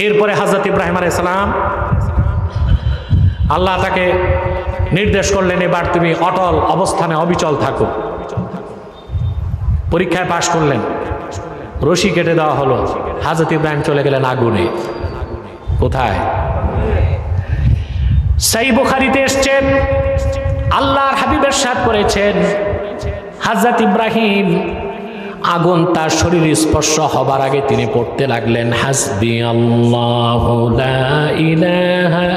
এরপরে হযরত ইব্রাহিম আলাইহিস সালাম আল্লাহ তাকে নির্দেশ করলেন, এবার তুমি অটল অবস্থানে অবিচল থাকো। পরীক্ষায় পাশ করলেন, রশি কেটে দেওয়া হলো, হযরত ইব্রাহিম চলে গেলেন আগুনে। কোথায়? সহিহ বুখারীতে এসেছেন, আল্লাহর হাবিব ইরশাদ করেছেন, হযরত ইব্রাহিম আগুন তার শরীর স্পর্শ হবার আগে তিনি পড়তে লাগলেন, হাসবিয়াল্লাহু লা ইলাহা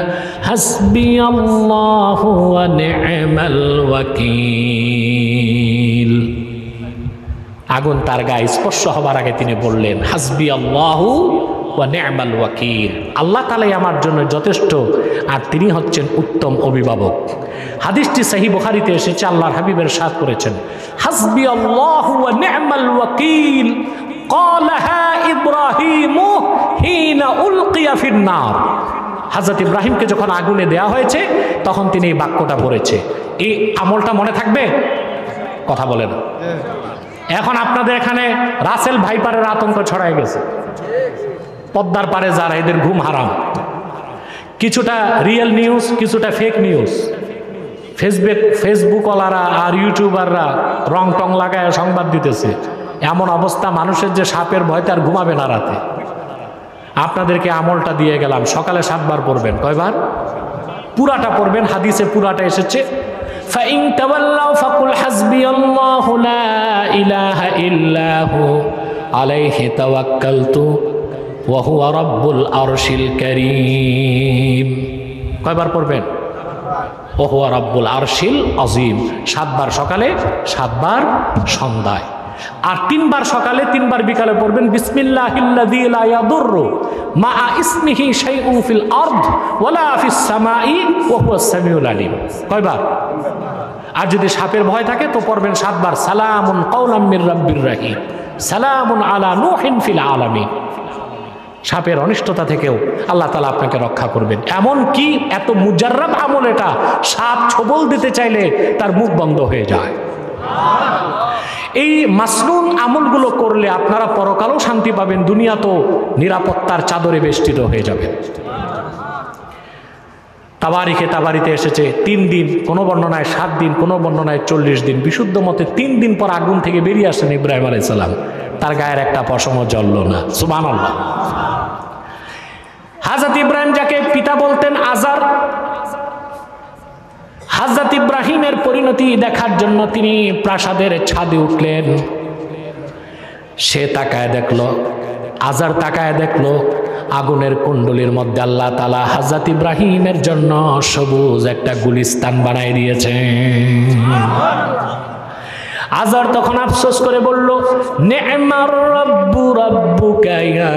হাসবিয়াল্লাহু ওয়া নি'মাল ওয়াকিল। আগুন তার গায়ে স্পর্শ হবার আগে তিনি বললেন, হাসবিয়াল্লাহু ওয়া নি'মাল ওয়াকিল, আল্লাহ তাআলাই আমার জন্য যথেষ্ট আর তিনি হচ্ছেন উত্তম অভিভাবক। হাদিসটি সহিহ বুখারীতে এসেছে, আল্লাহর হাবিব ইরশাদ করেছেন, হাসবিয়াল্লাহু ওয়া নি'মাল ওয়াকিল ক্বালাহা ইব্রাহিমু হিনা উলকিয়া ফিন নার। হযরত ইব্রাহিমকে যখন আগুনে দেয়া হয়েছে তখন তিনি এই বাক্যটা পড়েছে। এই আমলটা মনে থাকবে? কথা বলে না। এখন আপনাদের এখানে রাসেল ভাইপারের আতঙ্ক ছড়ায় গেছে, পদ্মার পারে যারা, এদের ঘুম হারাম। কিছুটা রিয়েল নিউজ, কিছুটা ফেক নিউজ। ফেসবুকওয়ালারা আর ইউটিউবাররা রং টং লাগায় সংবাদ দিতেছে। এমন অবস্থা মানুষের যে সাপের ভয়তে আর ঘুমাবে না রাতে। আপনাদেরকে আমলটা দিয়ে গেলাম, সকালে 7 বার পড়বেন। কয়বার? পুরাটা পড়বেন, হাদিসে পুরাটা এসেছে। ফাইন তাওয়াল্লাউ ফাকুল হাসবিয়াল্লাহু লা ইলাহা ইল্লাহু আলাইহি তাওয়াক্কালতু ওয়া হুয়া রাব্বুল আরশিল কারীম। কয়বার পড়বেন? ওয়া হুয়া রাব্বুল আরশিল আযীম। 7 বার সকালে, 7 বার সন্ধ্যায়। আর 3 বার সকালে, 3 বার বিকালে পড়বেন বিসমিল্লাহিল্লাযী লা ইয়াদুররু মা ইসমিহি শাইউন ফিল আরদ ওয়ালা ফিস সামাই ওয়া হুয়াস সামিউল আলিম। কয়বার? আর যদি সাপের ভয় থাকে তো পড়বেন 7 বার সালামুন কাওলাম মির রাব্বির রহিম, সালামুন আলা নূহিন ফিল আলামিন। সাপের অনিষ্টতা থেকেও আল্লাহ তাআলা আপনাকে রক্ষা করবেন। এমন কি এত মুজাররাব আমল এটা, সাপ ছোবল দিতে চাইলে তার মুখ বন্ধ হয়ে যায়। এই মাসনুন আমলগুলো করলে আপনারা পরকালেও শান্তি পাবেন, দুনিয়া তো নিরাপত্তার চাদরে বেষ্টিত হয়ে যাবে। তাবারিতে এসেছে 3 দিন, কোনো বর্ণনায় 7 দিন, কোনো বর্ণনায় 40 দিন। বিশুদ্ধ মতে 3 দিন পর আগুন থেকে বেরিয়ে আসেন ইব্রাহিম আলাইহিস সালাম, তার গায়ের একটা পশমও জ্বলল না। সুবহানাল্লাহ। হযরত ইব্রাহিম যাকে পিতা বলতেন আজার, হযরত ইব্রাহিমের পরিণতি দেখার জন্য তিনি প্রাসাদের ছাদে উঠলেন। সে তাকায় দেখলো, আজার তাকায় দেখলো, আগুনের কুণ্ডলীর মধ্যে আল্লাহ তাআলা হযরত ইব্রাহিমের জন্য সবুজ একটা গুলিস্তান বানাই দিয়েছেন। আজার তখন আফসোস করে বলল, নি'মার রাব্বু রাব্বুকা ইয়া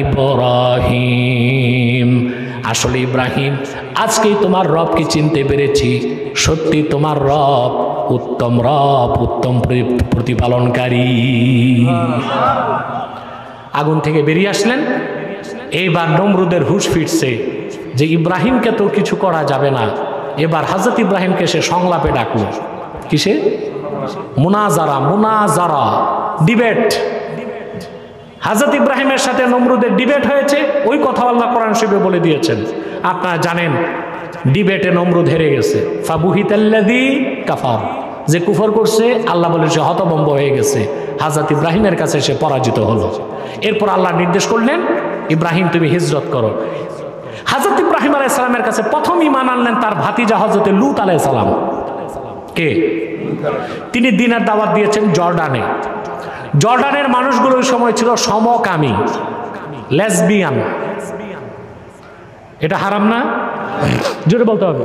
ইব্রাহিম। আসলে ইব্রাহিম, আজকেই তোমার রবকে চিনতে পেরেছি। সত্যি তোমার রব উত্তম প্রতিপালনকারী। আগুন থেকে বেরিয়ে আসলেন। এইবার নমরুদের হুঁশ ফিরছে যে ইব্রাহিমকে তো কিছু করা যাবে না। এবার হযরত ইব্রাহিমকে সে সংলাপে ডাকলো। কিসে? মুনাজারা, ডিবেট। হযরত ইব্রাহিমের সাথে নমরুদের ডিবেট হয়েছে। ওই কথা আল্লাহ কোরআন শরীফে বলে দিয়েছেন। আপনারা জানেন ডিবেটে নমরুদ হেরে গেছে। ফাবুহিতাল্লাযী কাফার, যে কুফর করছে আল্লাহ বলে সে হতভম্ব হয়ে গেছে। হযরত ইব্রাহিমের কাছে সে পরাজিত হলো। এরপর আল্লাহ নির্দেশ করলেন, ইব্রাহিম তুমি হিজরত করো। হযরত ইব্রাহিম আলাইহিস সালামের কাছে প্রথম ঈমান আনলেন তার ভাতিজা হযরত লূত আলাইহিস সালাম। কে? তিনি দ্বীনের দাওয়াত দিয়েছেন জর্ডানে। জর্ডানের মানুষগুলো ওই সময় ছিল সমকামী, লেসবিয়ান। এটা হারাম না? জোরে বলতে হবে।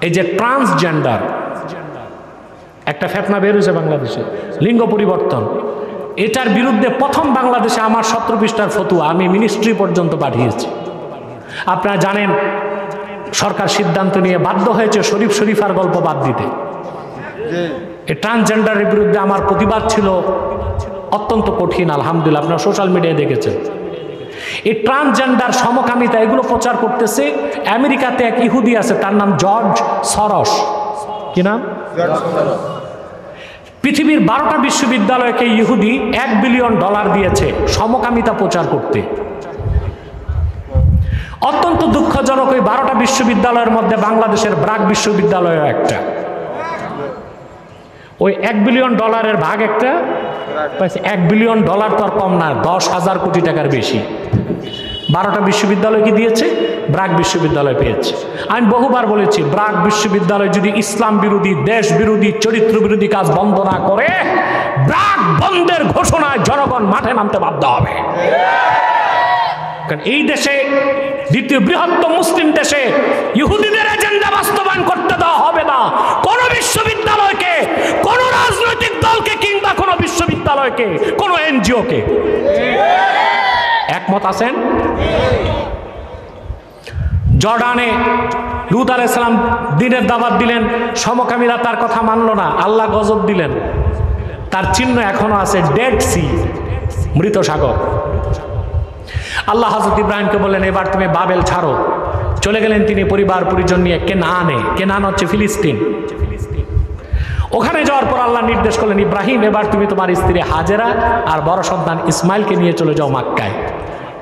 এই যে ট্রান্সজেন্ডার, একটা ফেতনা বের হয়েছে বাংলাদেশে, লিঙ্গ পরিবর্তন, এটার বিরুদ্ধে প্রথম বাংলাদেশে আমার 17 পৃষ্ঠার ফতোয়া আমি মিনিস্ট্রি পর্যন্ত পাঠিয়েছি। আপনারা জানেন সরকার সিদ্ধান্ত নিয়ে বাধ্য হয়েছে শরীফার গল্প বাদ দিতে। এই ট্রান্সজেন্ডারের বিরুদ্ধে আমার প্রতিবাদ ছিল অত্যন্ত কঠিন। আলহামদুলিল্লাহ আপনারা সোশ্যাল মিডিয়ায় দেখেছেন। এই ট্রান্সজেন্ডার, সমকামিতা এগুলো প্রচার করতেছে। আমেরিকাতে এক ইহুদি আছে, তার নাম জর্জ সরস। কি নাম? পৃথিবীর 12টা বিশ্ববিদ্যালয়কে ইহুদি $1 বিলিয়ন দিয়েছে সমকামিতা প্রচার করতে। অত্যন্ত দুঃখজনক, ওই 12টা বিশ্ববিদ্যালয়ের মধ্যে বাংলাদেশের ব্রাক বিশ্ববিদ্যালয় একটা, ওই $1 বিলিয়ন ভাগ একটা পাইছে। $1 বিলিয়ন তো আর কম না, 10,000 কোটি টাকার বেশি। 12টা বিশ্ববিদ্যালয় কি দিয়েছে? ব্রাক বিশ্ববিদ্যালয় পেয়েছে। আমি বহুবার বলেছি, ব্রাক বিশ্ববিদ্যালয় যদি ইসলাম বিরোধী, দেশ বিরোধী, চরিত্র বিরোধী কাজ বন্ধ না করে, ব্রাক বন্ধের ঘোষণায় জনগণ মাঠে নামতে বাধ্য হবে। কারণ এই দেশে, দ্বিতীয় বৃহত্তম মুসলিম দেশে, ইহুদিদের এজেন্ডা বাস্তবায়ন করতে দেওয়া হবে না। কোন বিশ্ববিদ্যালয়কে, কোন রাজনৈতিক দলকে, কিংবা কোন বিশ্ববিদ্যালয়কে, কোন এনজিওকে। একমত আছেন? জর্ডানে লূত আলাইহিস সালাম দ্বীনের দাওয়াত দিলেন, সমকামীরা তার কথা মানল না, আল্লাহ গজব দিলেন। তার চিহ্ন এখনো আছে, ডেড সি, মৃত সাগর। আল্লাহ হযরত ইব্রাহিমকে বললেন, এবার তুমি বাবেল ছাড়ো। চলে গেলেন তিনি পরিবার পরিজন নিয়ে কেনানে। কেনান হচ্ছে ফিলিস্তিন। ওখানে যাওয়ার পর আল্লাহ নির্দেশ করলেন, ইব্রাহিম এবার তুমি তোমার স্ত্রী হাজেরা আর বড় সন্তান ইসমাইলকে নিয়ে চলে যাও মক্কায়।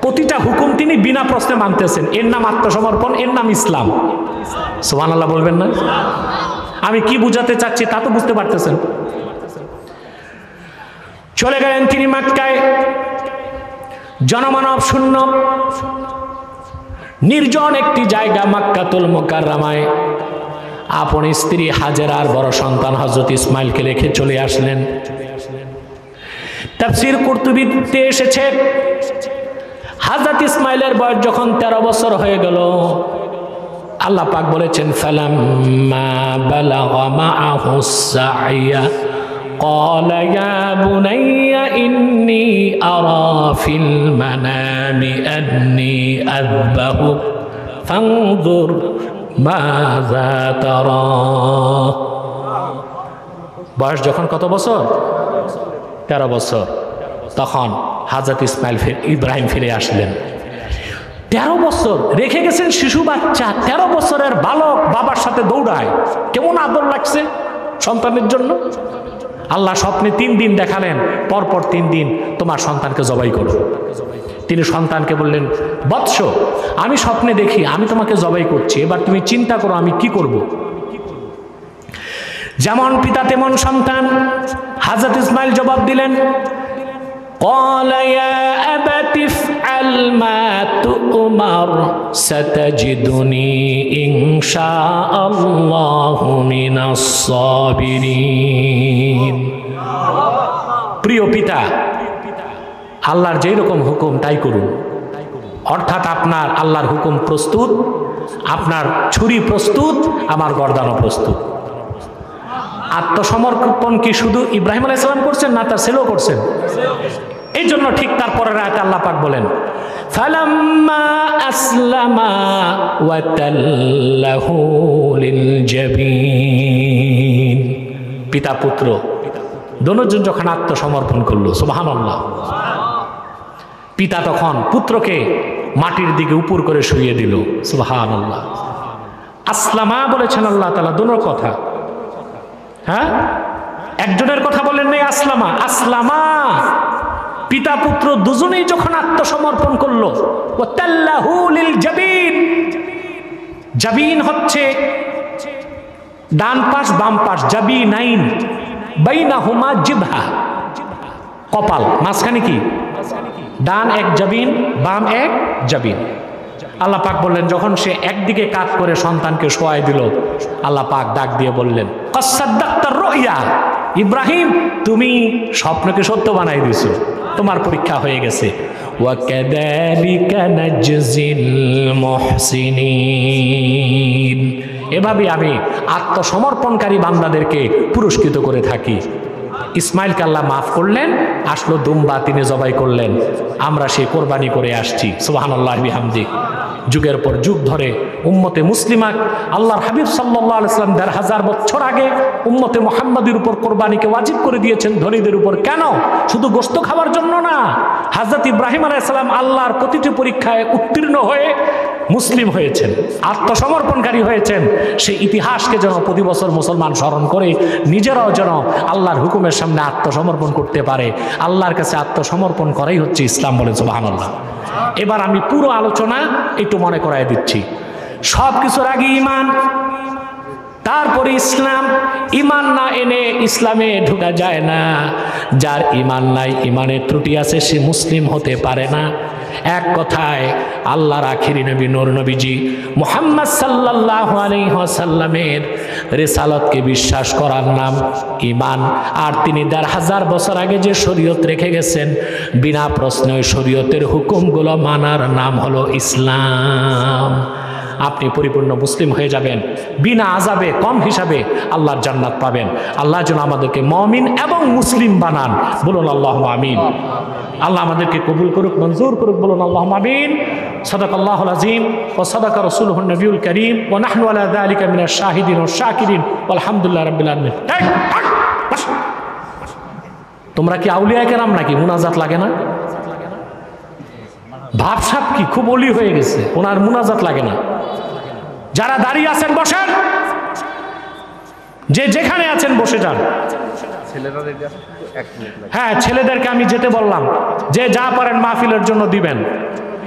প্রতিটা হুকুম তিনি বিনা প্রশ্নে মানতেছেন। এর নাম আত্মসমর্পণ, এর নাম ইসলাম। সুবহানাল্লাহ বলবেন না? আমি কি বুঝাতে চাচ্ছি তা তো বুঝতে পারতেছেন। চলে গেলেন তিনি মক্কায়, জনমানব শূন্য নির্জন একটি জায়গা মক্কাতুল মুকাররমায়। আপন স্ত্রী হাজেরা আর বড় সন্তান হযরত ইসমাইলকে রেখে চলে আসলেন। তাফসীর কুরতুবীতে এসেছে, হযরত ইসমাইলের বয়স যখন 13 বছর হয়ে গেল, আল্লাহ পাক বলেছেন, ফালাম্মা বালাগা মাআহুস সা'য়া قال يا بني إني أرى في المنام أني أذبحك فانظر ماذا ترى। বয়স যখন কত বছর? 13 বছর। তখন হযরত ইব্রাহিম ফিরে আসলেন। 13 বছর রেখে গেছেন শিশু বাচ্চা, 13 বছরের বালক বাবার সাথে দৌড়ায়। কেমন আদর লাগছে সন্তানের জন্য। আল্লাহ স্বপ্নে 3 দিন দেখালেন, পরপর 3 দিন তোমার সন্তানকে জবাই করো। তিনি সন্তানকে বললেন, বৎস, আমি স্বপ্নে দেখি আমি তোমাকে জবাই করছি, এবার তুমি চিন্তা করো আমি কি করব। যেমন পিতা তেমন সন্তান। হযরত ইসমাইল জবাব দিলেন, قال يا أبت افعل ما تؤمر ستجدني إن شاء الله من الصابرين। প্রিয় পিতা, আল্লাহর যেই রকম হুকুম তাই করুন। অর্থাৎ আপনার আল্লাহর হুকুম প্রস্তুত, আপনার ছুরি প্রস্তুত, আমার গর্দানও প্রস্তুত। আত্মসমর্পণ কি শুধু ইব্রাহিম আলাইহিস সালাম করছেন, না তার ছেলেও করছেন? এই জন্য ঠিক তার পরের আয়াতে আল্লাহ পাক বলেন, ফালাম্মা আসলামা ওয়া তাল্লাহু লিল জাবিন। পিতা পুত্র দুজন যখন আত্মসমর্পণ করলো, সুবহানাল্লাহ, পিতা তখন পুত্রকে মাটির দিকে উপর করে শুইয়ে দিল। সুবহানাল্লাহ। আসলামা বলেছেন আল্লাহ তাআলা, দুটোর কথা। হ্যাঁ, একজনের কথা বলেন নাই, আসলামা। আসলামা পিতা পুত্র দুজনেই যখন আত্মসমর্পণ করলো। ওয়াতাল্লাহু লিল জাবিন। জাবিন হচ্ছে ডান পাশ বাম পাশ, জাবিনাইন, বাইনাহুমা জিবহা, কপাল, মাঝখানে কি? ডান এক জাবিন, বাম এক জাবিন। আল্লাহ পাক বললেন, যখন সে একদিকে কাত করে সন্তানকে শোয়াই দিল, আল্লাহ পাক ডাক দিয়ে বললেন, কাসাদ্দাক্তার রুইয়া, ইব্রাহিম তুমি স্বপ্নকে সত্য বানাই দিছো, তোমার পরীক্ষা হয়ে গেছে। ওয়া কাযালিকা নাজজিল মুহসিনিন। এভাবে আমি আত্মসমর্পণকারী বান্দাদেরকে পুরস্কৃত করে থাকি। ইসমাইলকে আল্লাহ মাফ করলেন, আসলো দুম্বা, তিনি জবাই করলেন। আমরা সেই কোরবানি করে আসছি। সুবহানাল্লাহি বিহামদি। যুগের পর যুগ ধরে উম্মতে মুসলিমা আল্লাহর হাবিব সাল্লাল্লাহু আলাইহি ওয়াসাল্লাম ১৫০০ বছর আগে উম্মতে মুহাম্মাদের উপর কোরবানিকে ওয়াজিব করে দিয়েছেন, ধনীদের উপর। কেন? শুধু গোশত খাওয়ার জন্য না। হযরত ইব্রাহিম আলাইহিস সালাম আল্লাহর প্রতিটি পরীক্ষায় উত্তীর্ণ হয়ে মুসলিম হয়েছেন, আত্মসমর্পণকারী হয়েছেন, সেই ইতিহাসকে যেন প্রতি বছর মুসলমান স্মরণ করে নিজেরাও যেন আল্লাহর হুকুমের সামনে আত্মসমর্পণ করতে পারে। আল্লাহর কাছে আত্মসমর্পণ করাই হচ্ছে ইসলাম, বলে সুবহানাল্লাহ। এবার আমি পুরো আলোচনা একটু মনে করাই দিচ্ছি। সব কিছুর আগে ঈমান, তারপরে ইসলাম। ঈমান না এনে ইসলামে ঢোকা যায় না। যার ঈমান নাই, ঈমানের ত্রুটি আছে, সে মুসলিম হতে পারে না। এক কথায় আল্লাহর আখিরি নবী নূর নবীজি মুহাম্মদ সাল্লাল্লাহু আলাইহি ওয়াসাল্লামের রিসালাতকে বিশ্বাস করার নাম ঈমান। আর তিনি ১৫০০ বছর আগে যে শরীয়ত রেখে গেছেন, বিনা প্রশ্নে ওই শরীয়তের হুকুমগুলো মানার নাম হলো ইসলাম। আপনি পরিপূর্ণ মুসলিম হয়ে যাবেন, বিনা আযাবে কম হিসাবে আল্লাহর জান্নাত পাবেন। আল্লাহ যেন আমাদেরকে মুমিন এবং মুসলিম বানান, বলুন আল্লাহুম্মা আমিন। আল্লাহ আমাদেরকে কবুল করুক, মঞ্জুর করুক, বলুন আল্লাহুম্মা আমিন। সাদাকাল্লাহুল আযীম ওয়া সাদাকা রাসূলুহুন নবিয়ুল কারীম ওয়া নাহনু আলা যালিকা মিনাশ শাহিদিন ওয়াশ শাকিরিন আলহামদুলিল্লাহি রাব্বিল আলামিন। তোমরা কি আউলিয়া কেরাম নাকি? মুনাজাত লাগে না? ভাবসাব কি খুব অলি হয়ে গেছে, ওনার মুনাজাত লাগে না? যারা দাঁড়িয়ে আছেন বসেন, যে যেখানে আছেন বসে যান। হ্যাঁ, ছেলেদেরকে আমি যেতে বললাম, যে যা পারেন মাহফিলের জন্য দিবেন।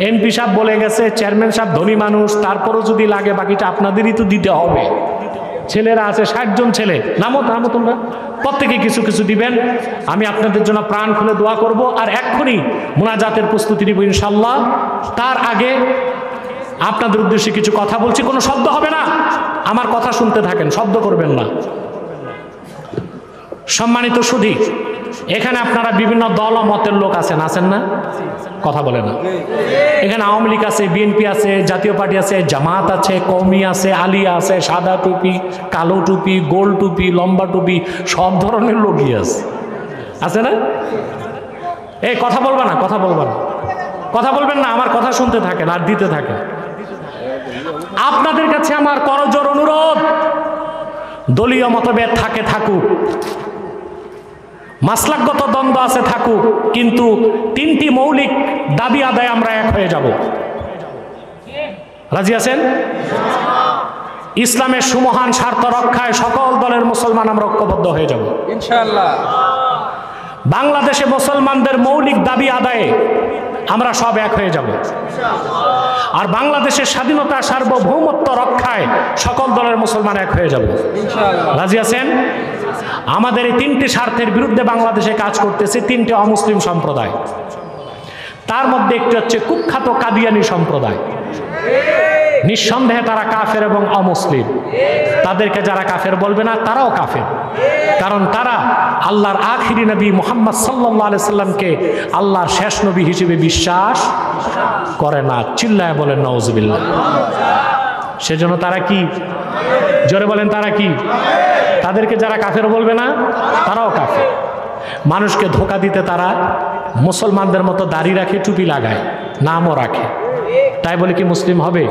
এমপি সাহেব বলে গেছে, চেয়ারম্যান সাহেব ধনী মানুষ, তারপরও যদি লাগে বাকিটা আপনাদেরই তো দিতে হবে। ছেলেরা আছে ৬০ জন ছেলে, নামো নামো তোমরা, প্রত্যেকে কিছু কিছু দিবেন। আমি আপনাদের জন্য প্রাণ খুলে দোয়া করব, আর এক্ষুনি মুনাজাতের প্রস্তুতি নিব ইনশাল্লাহ। তার আগে আপনাদের উদ্দেশ্যে কিছু কথা বলছি, কোনো শব্দ হবে না, আমার কথা শুনতে থাকেন, শব্দ করবেন না। সম্মানিত সুধী, এখানে আপনারা বিভিন্ন দল ও মতের লোক আছেন, আছেন না? কথা বলে না। এখানে আওয়ামী লীগ আছে, বিএনপি আছে, জাতীয় পার্টি আছে, জামাত আছে, কওমি আছে, আলিয়া আছে, সাদা টুপি, কালো টুপি, গোল টুপি, লম্বা টুপি, সব ধরনের লোকই আছে, আছে না? এই কথা বলবা না, কথা বলবা না, কথা বলবেন না, আমার কথা শুনতে থাকেন আর দিতে থাকেন। আপনাদের কাছে আমার করজোড় অনুরোধ, দলীয় মতভেদ থাকে থাকুক, মাসলাকগত দ্বন্দ্ব আছে থাকুক, কিন্তু ৩টি মৌলিক দাবি আদায় আমরা এক হয়ে যাব। রাজি আছেন? ইসলামের সুমহান স্বার্থ রক্ষায় সকল দলের মুসলমান আমরা ঐক্যবদ্ধ হয়ে যাব ইনশাআল্লাহ। বাংলাদেশে মুসলমানদের মৌলিক দাবি আদায়ে আমরা সব এক হয়ে যাব। আর বাংলাদেশের স্বাধীনতা সার্বভৌমত্ব রক্ষায় সকল দলের মুসলমান এক হয়ে যাব ইনশাআল্লাহ। রাজি আছেন? আমাদের এই ৩টি স্বার্থের বিরুদ্ধে বাংলাদেশে কাজ করতেছে ৩টে অমুসলিম সম্প্রদায়। তার মধ্যে একটি হচ্ছে কুখ্যাত কাদিয়ানি সম্প্রদায়। নিঃসন্দেহে তারা কাফের এবং অমুসলিম। তাদেরকে যারা কাফের বলবে না, তারাও কাফের, কারণ তারা আল্লাহর আখিরি নবী মুহাম্মদ সাল্লাল্লাহু আলাইহি সাল্লামকে আল্লাহর শেষ নবী হিসেবে বিশ্বাস করে না। চিল্লায় বলেন নাউজুবিল্লাহ। সেজন্য তারা কি? জোরে বলেন, তারা কি? তাদেরকে যারা কাফের বলবে না, তারাও কাফের। মানুষকে ধোঁকা দিতে তারা মুসলমানদের মতো দাড়ি রাখে, টুপি লাগায়, নামও রাখে। তাই বলে কি মুসলিম হবে?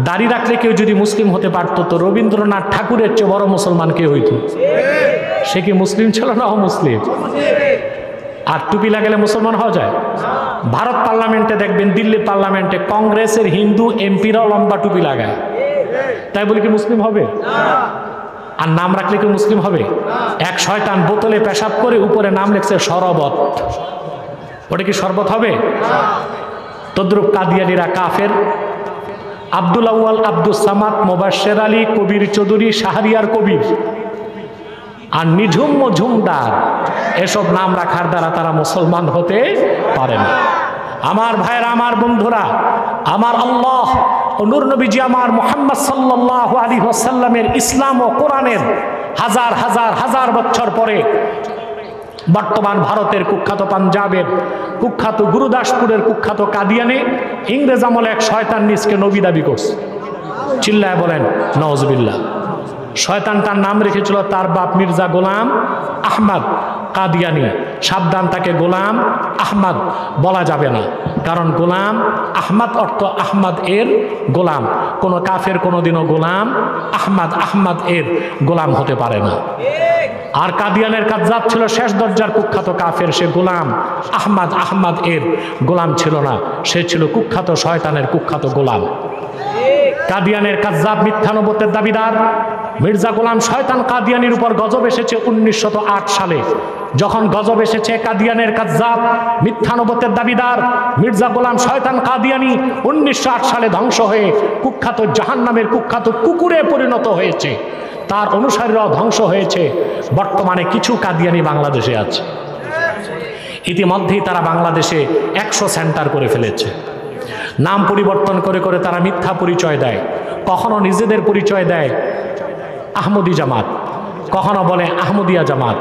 দাড়ি রাখলে কেউ যদি মুসলিম হতে পারতো, তো রবীন্দ্রনাথ ঠাকুরের চেয়ে বড় মুসলমান কে হইতো? সে কি মুসলিম ছিল না অমুসলিম? আর টুপি লাগালে মুসলমান হওয়া যায়? ভারত পার্লামেন্টে দেখবেন, দিল্লি পার্লামেন্টে কংগ্রেসের হিন্দু এমপিরাও লম্বা টুপি লাগায়। তাই বলে কি মুসলিম হবে? আর নাম রাখলে কি মুসলিম হবে? এক শয়তান বোতলে পেশাব করে উপরে নাম লিখছে শরবত, ওটা কি শরবত হবে? তদ্রুপ কাদিয়ানিরা কাফের। আব্দুল আউয়াল, আব্দুল সামাদ, মোবাশ্বের আলী, কবির চৌধুরী, শাহরিয়ার কবির আর নিঝুম মজুমদার, এসব নাম রাখার দ্বারা তারা মুসলমান হতে পারে না। আমার ভাইরা, আমার বন্ধুরা, আমার আল্লাহ ও নূর নবীজি আমার মুহাম্মদ সাল্লাল্লাহু আলাইহি ওয়াসাল্লামের ইসলাম ও কোরআনের হাজার হাজার হাজার বছর পরে বর্তমান ভারতের কুখ্যাত, পাঞ্জাবের কুখ্যাত, গুরুদাসপুরের কুখ্যাত কাদিয়ানে ইংরেজ আমলে এক শয়তান নিজকে নবী দাবি করছে। চিল্লায় বলেন নাউজুবিল্লাহ। শয়তানটার নাম রেখেছিল তার বাপ মির্জা গোলাম আহমদ কাদিয়ানি। সাবধান, তাকে গোলাম আহমদ বলা যাবে না, কারণ গোলাম আহমদ অর্থ আহমদ এর গোলাম। কোনো কাফের কোনোদিনও গোলাম আহমদ এর গোলাম হতে পারে না। আর কাদিয়ানের কাজ্জাব ছিল শেষ দরজার কুখ্যাত কাফের, সে গোলাম আহমদ এর গোলাম ছিল না, সে ছিল কুখ্যাত শয়তানের কুখ্যাত গোলাম। কাদিয়ানের কাজ্জাব মিথ্যা নবুয়তের দাবিদার মির্জা গোলাম শয়তান কাদিয়ানির উপর গজব এসেছে 1908 সালে। যখন গজব এসেছে, কাদিয়ানের কাজ্জাব মিথ্যা নবুয়তের দাবিদার মির্জা গোলাম শয়তান কাদিয়ানি 1908 সালে ধ্বংস হয়ে কুখ্যাত জাহান্নামের কুখ্যাত কুকুরে পরিণত হয়েছে, তার অনুসারীরাও ধ্বংস হয়েছে। বর্তমানে কিছু কাদিয়ানি বাংলাদেশে আছে। ইতিমধ্যেই তারা বাংলাদেশে 100 সেন্টার করে ফেলেছে। নাম পরিবর্তন করে করে তারা মিথ্যা পরিচয় দেয়। কখনো নিজেদের পরিচয় দেয় আহমদি জামাত, কখনো বলে আহমদিয়া জামাত,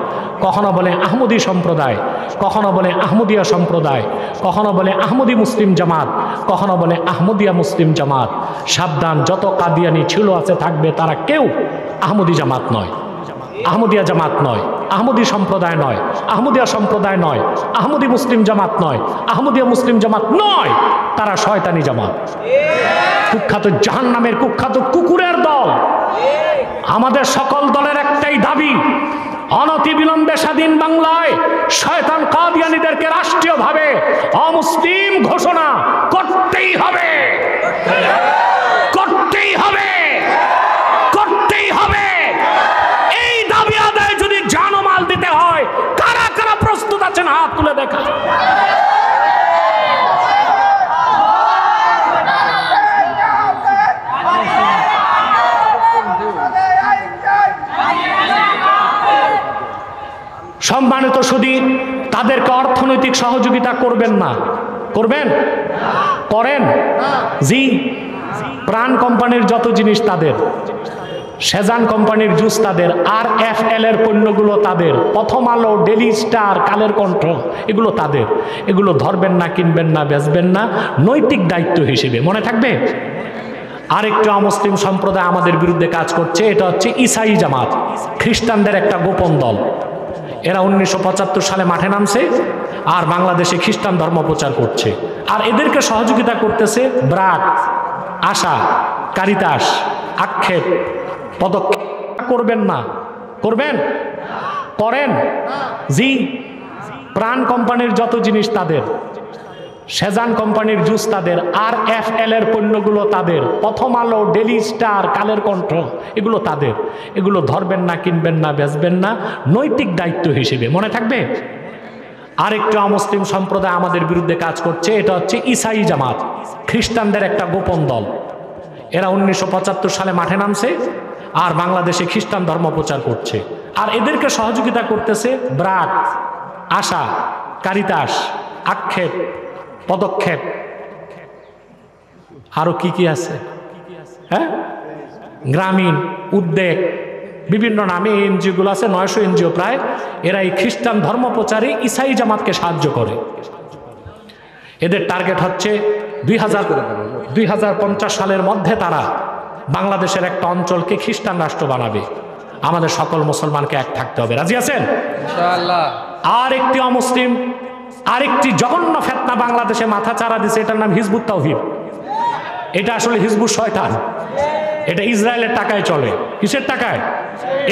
কখনো বলে আহমদি সম্প্রদায়, কখনো বলে আহমদিয়া সম্প্রদায়, কখনো বলে আহমদি মুসলিম জামাত, কখনো বলে আহমদিয়া মুসলিম জামাত। সাবধান, যত কাদিয়ানি ছিল আছে থাকবে, তারা কেউ আহমদি জামাত নয়, আহমদিয়া জামাত নয়, আহমদি সম্প্রদায় নয়, আহমদিয়া সম্প্রদায় নয়, আহমদি মুসলিম জামাত নয়, আহমদিয়া মুসলিম জামাত নয়, তারা শয়তানি জামাত, কুখ্যাত জাহান্নামের কুখ্যাত কুকুরের দল। আমাদের সকল দলের একটাই দাবি, অনতিবিলম্বে স্বাধীন বাংলায় শয়তান কাদিয়ানীদেরকে রাষ্ট্রীয়ভাবে অমুসলিম ঘোষণা করতেই হবে, করতেই হবে, করতেই হবে। এই দাবি আদায় যদি জানমাল দিতে হয়, কারা কারা প্রস্তুত আছেন হাত তুলে দেখা। সম্মানিত সুধী, তাদেরকে অর্থনৈতিক সহযোগিতা করবেন না? করবেন? করেন? জি। প্রাণ কোম্পানির যত জিনিস তাদের, সেজান কোম্পানির জুস তাদের, RFL এর পণ্যগুলো তাদের, প্রথম আলো, ডেলি স্টার, কালের কণ্ঠ, এগুলো তাদের। এগুলো ধরবেন না, কিনবেন না, বেচবেন না, নৈতিক দায়িত্ব হিসেবে মনে থাকবে। আরেকটা অমুসলিম সম্প্রদায় আমাদের বিরুদ্ধে কাজ করছে, এটা হচ্ছে ঈসাই জামাত, খ্রিস্টানদের একটা গোপন দল। এরা 1975 সালে মাঠে নামছে আর বাংলাদেশে খ্রিস্টান ধর্ম প্রচার করছে। আর এদেরকে সহযোগিতা করতেছে ব্রাক, আশা, কারিতাস, আক্ষেপ, পদক্ষেপ। করবেন না? করবেন? করেন? জি। প্রাণ কোম্পানির যত জিনিস তাদের, সেজান কোম্পানির জুস তাদের, RFL এর পণ্যগুলো তাদের, প্রথম আলো, ডেলি স্টার, কালের কণ্ঠ, এগুলো তাদের। এগুলো ধরবেন না, কিনবেন না, বেচবেন না, নৈতিক দায়িত্ব হিসেবে মনে থাকবে। আরেকটা অমুসলিম সম্প্রদায় আমাদের বিরুদ্ধে কাজ করছে, এটা হচ্ছে ঈসাই জামাত, খ্রিস্টানদের একটা গোপন দল। এরা 1975 সালে মাঠে নামছে আর বাংলাদেশে খ্রিস্টান ধর্ম প্রচার করছে। আর এদেরকে সহযোগিতা করতেছে ব্রাক, আশা, কারিতাস, আক্ষেপ, পদক্ষেপ, আরো কি কি আছে, হ্যাঁ, গ্রামীণ উদ্বেগ, বিভিন্ন নামে এনজিও গুলো আছে, 900 এনজিও প্রায়। এরা এই খ্রিস্টান ধর্ম প্রচারে ঈসাই জামাতকে সাহায্য করে। এদের টার্গেট হচ্ছে 2050 সালের মধ্যে তারা বাংলাদেশের একটা অঞ্চলকে খ্রিস্টান রাষ্ট্র বানাবে। আমাদের সকল মুসলমানকে এক থাকতে হবে। রাজি আছেন? ইনশাআল্লাহ। আর একটি অমুসলিম, আরেকটি জঘন্য ফিতনা বাংলাদেশে মাথা চারা দিছে, এটার নাম হিজবুত তাওহীদ। এটা আসলে হিজবুত শয়তান, এটা ইসরায়েলের টাকায় চলে। কিসের টাকায়?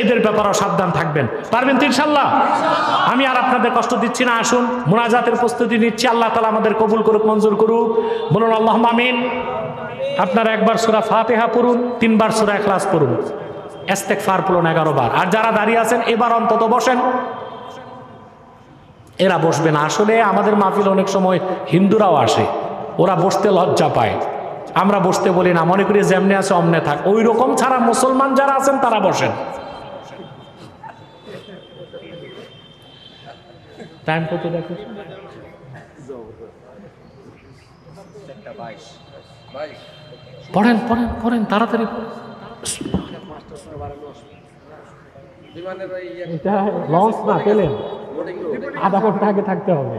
এদের ব্যাপারেও সাবধান থাকবেন। পারবেন তো ইনশাআল্লাহ? আমি আর আপনাদের কষ্ট দিচ্ছি না, আসুন মুনাজাতের প্রস্তুতি নিচ্ছি। আল্লাহ তাআলা আমাদের কবুল করুক, মঞ্জুর করুক। বলুন আল্লাহুম্মা আমিন। আপনারা একবার সূরা ফাতিহা পড়ুন, 3 বার সূরা ইখলাস পড়ুন, ইস্তেগফার পড়ুন 11 বার। আর যারা দাঁড়িয়ে আছেন এবার অন্তত বসেন। এরা বসবে না। আসলে আমাদের মাহফিল অনেক সময় হিন্দুরাও আসে, ওরা বসতে লজ্জা পায়। আমরা বসতে বলি না, মনে করি যেমনি আছে অমনে থাক। ওই রকম ছাড়া মুসলমান যারা আছেন তারা বসেন। টাইম কত দেখো? পড়েন পড়েন পড়েন, তাড়াতাড়ি লঞ্চ না পেলেন, আধা ঘন্টা আগে থাকতে হবে।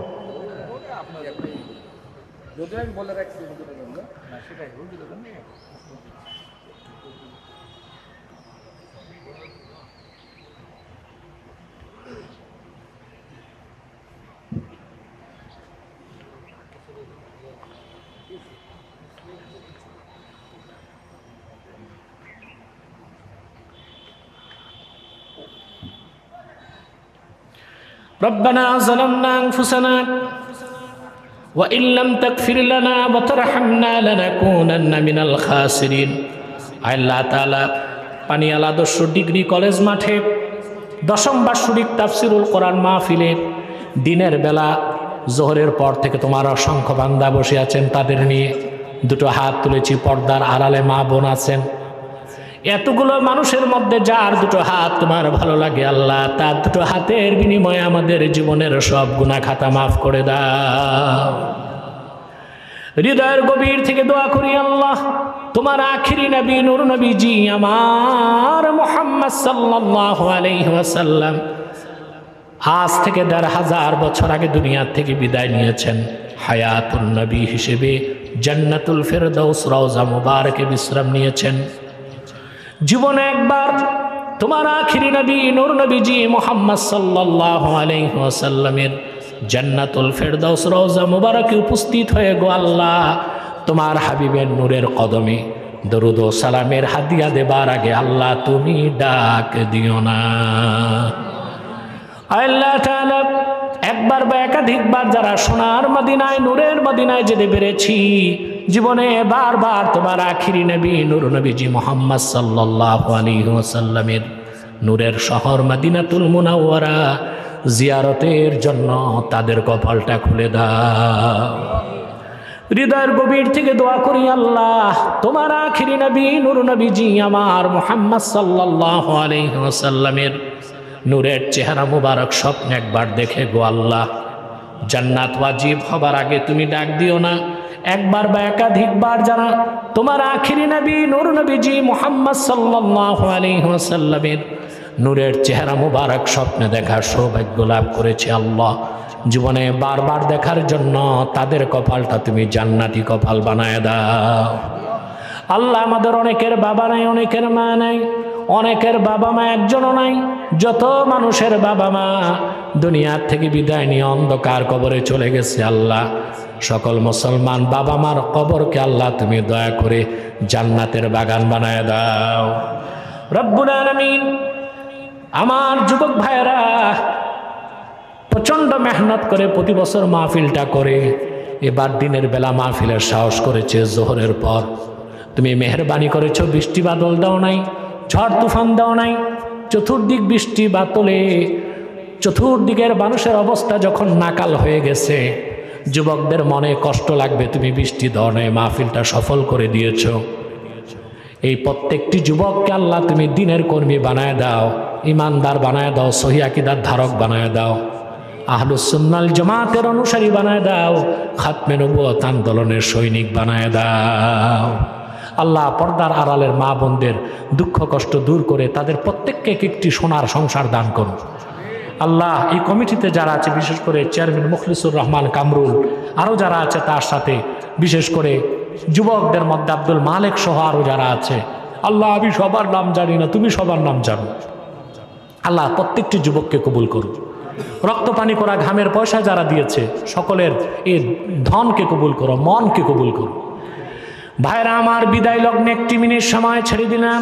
রব্বানা যালামনা আনফুসানা ওয়া ইন লাম তাগফির লানা ওয়া তারহামনা লানাকুনান্না মিনাল খাসিরিন। আল্লাহ তাআলা পানিয়ালা আদর্শ ডিগ্রি কলেজ মাঠে 10ম বার্ষিক তাফসিরুল কোরআন মাহফিলে দিনের বেলা জোহরের পর থেকে তোমার অসংখ্য বান্দা বসে আছেন, তাদের নিয়ে দুটো হাত তুলেছি। পর্দার আড়ালে মা বোন আছেন, এতগুলো মানুষের মধ্যে যার দুটো হাত তোমার ভালো লাগে আল্লাহ, তার দুটো হাতের বিনিময়ে আমাদের জীবনের সব গুনাহ খাতা মাফ করে দাও। হৃদয়ের গভীর থেকে দোয়া করি আল্লাহ, তোমার আখিরি নবী নূর নবীজি আমার মুহাম্মদ সাল্লাল্লাহু আলাইহি ওয়াসাল্লাম আজ থেকে ১৫০০ বছর আগে দুনিয়া থেকে বিদায় নিয়েছেন। হায়াতুন নবী হিসেবে জান্নাতুল ফেরদাউস রওজা মুবারকে বিশ্রাম নিয়েছেন। জীবনে একবার তোমার আখিরি নবী নূর নবীজি মুহাম্মদ সাল্লাল্লাহু আলাইহি ওয়াসাল্লামের জান্নাতুল ফেরদাউস রওজা মুবারকে উপস্থিত হয়ে গো আল্লাহ, তোমার হাবিবের নূরের কদমে দরুদ ও সালামের হাদিয়া দেবার আগে আল্লাহ তুমি ডাক দিও না। আল্লাহ তাআলা একবার বা একাধিকবার যারা সোনার মদিনায় নূরের মদিনায় যেতে পেরেছি, জীবনে বারবার তোমার আখিরি নবী নূর নবীজি মুহাম্মদ সাল্লাল্লাহু আলাইহি ওয়াসাল্লামের নূরের শহর মদিনাতুল মুনাওয়ারা জিয়ারতের জন্য তাদের কপালটা খুলে দাও। হৃদয়ের গভীর থেকে দোয়া করি আল্লাহ, তোমার আখিরি নবী নূর নবীজি আমার মুহাম্মদ সাল্লাল্লাহু আলাইহি ওয়াসাল্লামের নূরের চেহারা মুবারক স্বপ্ন একবার দেখে গো আল্লাহ, জান্নাত ওয়াজিব হবার আগে তুমি ডাক দিও না। একবার বা একাধিকবার যারা তোমার আখিরি নবী নূর নবীজি মুহাম্মদ সাল্লাল্লাহু আলাইহি ওয়াসাল্লামের নূরের চেহারা মুবারক স্বপ্নে দেখার সৌভাগ্য লাভ করেছে আল্লাহ, জীবনে বারবার দেখার জন্য তাদের কপালটা তুমি জান্নাতি কপাল বানায় দাও। আল্লাহ, আমাদের অনেকের বাবা নাই, অনেকের মা নাই, অনেকের বাবা মা একজনও নাই। যত মানুষের বাবা মা দুনিয়ার থেকে বিদায় নিয়ে অন্ধকার কবরে চলে গেছে আল্লাহ, সকল মুসলমান বাবা মার কবরকে আল্লাহ তুমি দয়া করে জান্নাতের বাগান বানায় দাও। রব্বুল আলামিন, আমার যুবক ভাইয়েরা প্রচণ্ড মেহনত করে প্রতি বছর মাহফিলটা করে, এবার দিনের বেলা মাহফিলের সাহস করেছে জোহরের পর। তুমি মেহেরবানি করেছো, বৃষ্টি বাদল দাও নাই, ঝড় তুফান দাও নাই, চতুর্দিক বৃষ্টি বাতলে চতুর্দিকের মানুষের অবস্থা যখন নাকাল হয়ে গেছে, যুবকদের মনে কষ্ট লাগবে, তুমি বৃষ্টি দাও নাই, মাহফিলটা সফল করে দিয়েছ। এই প্রত্যেকটি যুবককে আল্লাহ তুমি দিনের কর্মী বানায় দাও, ইমানদার বানায় দাও, সহিহ আকীদার ধারক বানায় দাও, আহলুস সুন্নাল জামাতের অনুসারী বানায় দাও, খাতমে নবুয়ত আন্দোলনের সৈনিক বানায় দাও। আল্লাহ, পর্দার আড়ালের মা বোনদের দুঃখ কষ্ট দূর করে তাদের প্রত্যেককে একটি সোনার সংসার দান করুন। আল্লাহ, এই কমিটিতে যারা আছে, বিশেষ করে চেয়ারম্যান মুখলিসুর রহমান কামরুল, আরও যারা আছে তার সাথে, বিশেষ করে যুবকদের মধ্যে আব্দুল মালিক সহ আরও যারা আছে, আল্লাহ আমি সবার নাম জানি না, তুমি সবার নাম জানো। আল্লাহ, প্রত্যেকটি যুবককে কবুল করুন। রক্ত পানি করা ঘামের পয়সা যারা দিয়েছে, সকলের এই ধনকে কবুল করো, মনকে কবুল করো। ভাইরা আমার, বিদায় লগ্নে একটি মিনিট সময় ছেড়ে দিলাম।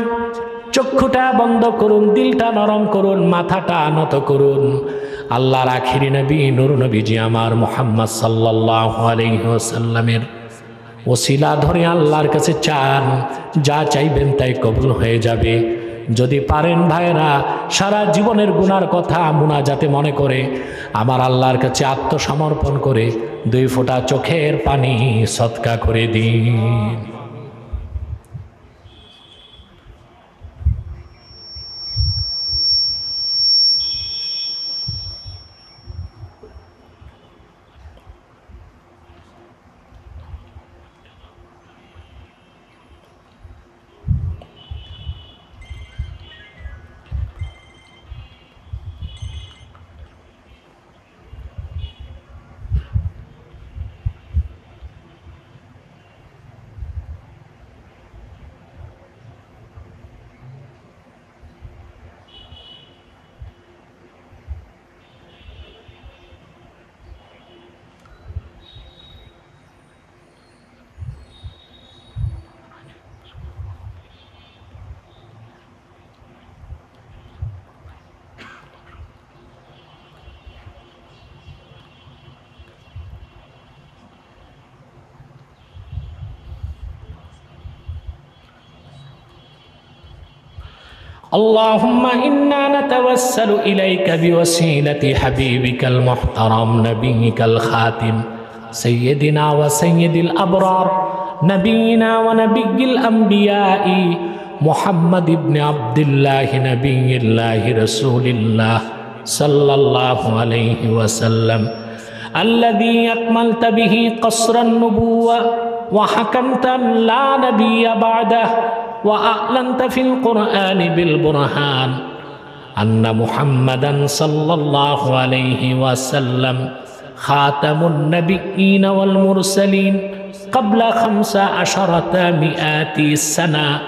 চক্ষুটা বন্ধ করুন, দিলটা নরম করুন, মাথাটা নত করুন। আল্লাহর আখিরি নবী নূর নবীজি আমার মুহাম্মদ সাল্লাল্লাহু আলাইহি ওয়াসাল্লামের ওসিলা ধরে আল্লাহর কাছে চান, যা চাইবেন তাই কবুল হয়ে যাবে। যদি পারেন ভাইরা, সারা জীবনের গুনার কথা মুনাজাতে মনে করে আমার আল্লাহর কাছে আত্মসমর্পণ করে 2 ফোঁটা চোখের পানি সদকা করে দিন। اللهم إنا نتوسل إليك بوسيلة حبيبك المحترم نبيك الخاتم سيدنا وسيد الأبرار نبينا ونبي الأنبياء محمد بن عبد الله نبي الله رسول الله صلى الله عليه وسلم الذي أكملت به قصر النبوة وحكمت لا نبي بعده وأعلنت في القرآن بالبرهان أن محمدا صلى الله عليه وسلم خاتم النبيين والمرسلين قبل 15 سنة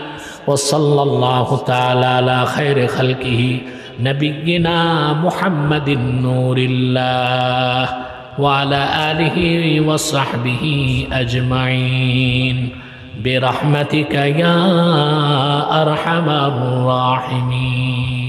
وصلى الله تعالى على خير خلقه نبينا محمد نور الله وعلى آله وصحبه أجمعين برحمتك يا أرحم الراحمين.